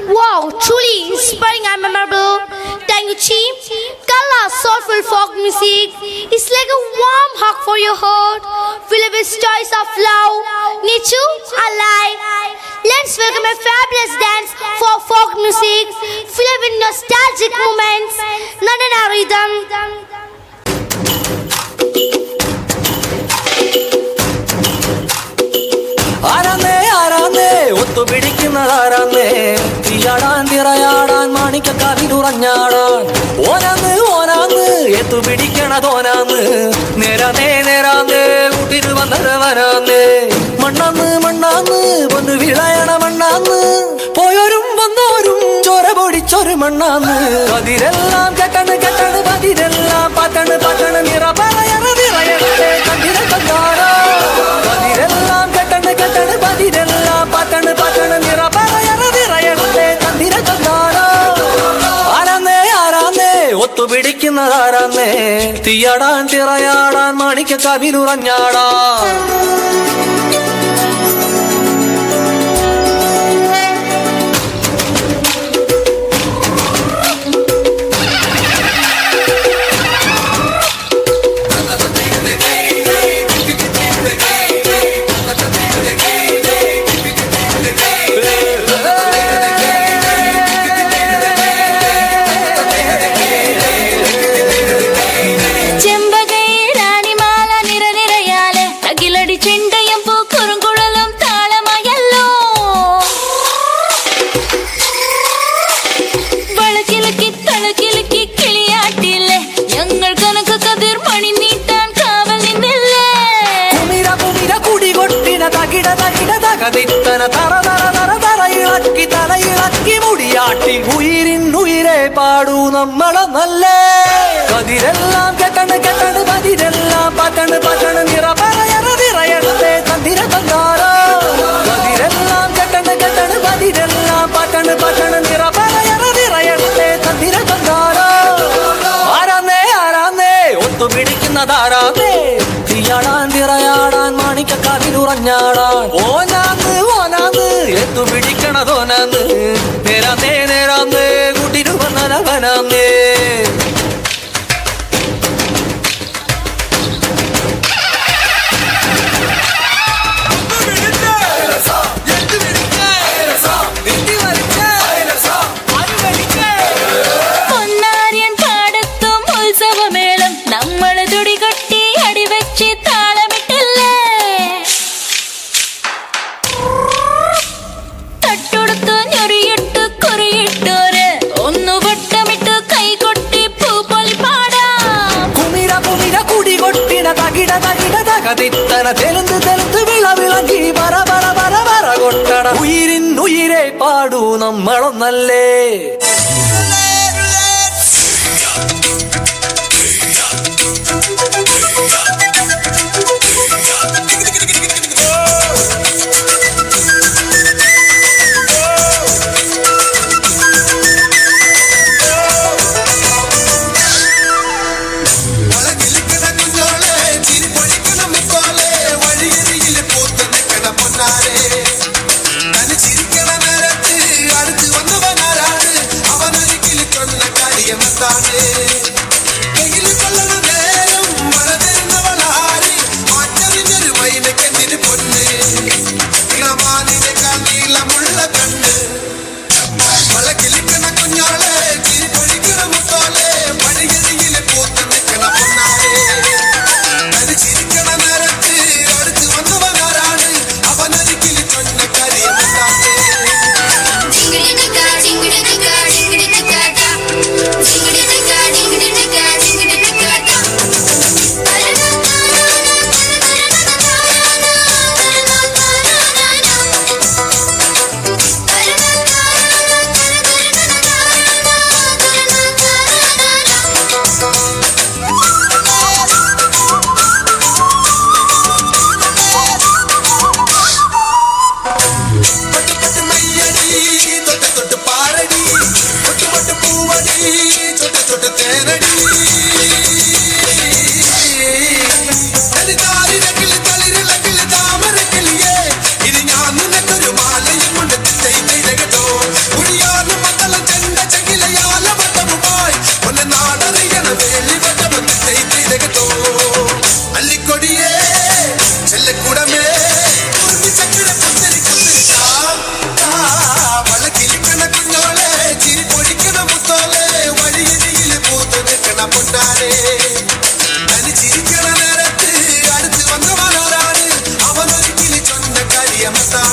Wow, truly inspiring and memorable. Thank you, Chief. Kerala's soulful folk music is like a warm hug for your heart, filled with stories of love, nature, and life. Let's welcome a fabulous dance for folk music, filled with nostalgic moments. Nandana rhythm. ആരാന്നേ ആരാന്നേ ഒത്തുപിടിക്കുന്നതാരാന്നേ തീയാടാൻ തിറയാടാൻ മാണിക്കക്കാവിലുറഞ്ഞാടാൻ ഓനാന്ന് ഓനാന്ന് എത്തുപിടിക്കണതോനാന്ന് നേരാന്നേ നേരാന്നേ കൂട്ടിന് വന്നവനാന്നേ മണ്ണാന്ന് മണ്ണാന്ന് പൊന്നു വിളയണ മണ്ണാന്ന് പോയോരും വന്നോരും ചോര പൊടിച്ചൊരു മണ്ണാന്ന് അതിരെല്ലാം കെട്ടണ് കെട്ടണ് പതിരെല്ലാം പത്തണ് പത്തണ് നിറ പറയണ നിറയണേ കണ്ടിര കണ്ടാടാ അതിരെല്ലാം കെട്ടണ് കെട്ടണ് പതിരെല്ലാം പത്തണ് പത്തണ് നിറ പറയണ നിറയണേ കണ്ടിര കണ്ടാടാ ആരാന്നേ ആരാന്നേ ഒത്തുപിടിക്കുന്നതാരാന്നേ തീയാടാൻ തിറയാടാൻ മാണിക്കക്കാവിലുറഞ്ഞാടാ മുടിയാട്ടി ഉയിരിൻ ഉയിരെ പാടൂ നമ്മളെ നല്ലേ കതിരെല്ലാം കെട്ടണ് കെട്ടണ് പതിരെല്ലാം പത്തണ് പത്തണ് നിറ പറയണ നിറയണേ തന്തിര തന്നാരോ കതിരെല്ലാം കെട്ടണ് കെട്ടണ് പതിരെല്ലാം പത്തണ് പത്തണ് നിറ പറയണ നിറയണേ തന്തിര തന്നാരോ ആരാന്നേ ആരാന്നേ ഒത്തുപിടിക്കുന്നതാരാന്നേ തീയാടാൻ തിറയാടാൻ മാണിക്കക്കാവിലുറഞ്ഞാടാൻ ഓനാന്ന് ഓനാന്ന് എത്തുപിടിക്കണതോനാന്ന് നേരാന്നേ നേരാന്നേ കൂട്ടിനു വന്നവനാന്നേ തെലുന്ത് തെലുന്ത് വിള വിളങ്ങി പറ പറ പറ പറ കൊട്ടട ഉയിരിൻ ഉയിരെ പാടൂ നമ്മളൊന്നല്ലേ We are കണ്ണ പൊട്ടാനേ തനിച്ചിരിക്കണ നേരത്ത് അടുത്ത് വന്നവനോരാണ് അവനൊരിക്കലും സ്വന്തം കാര്യമത്താ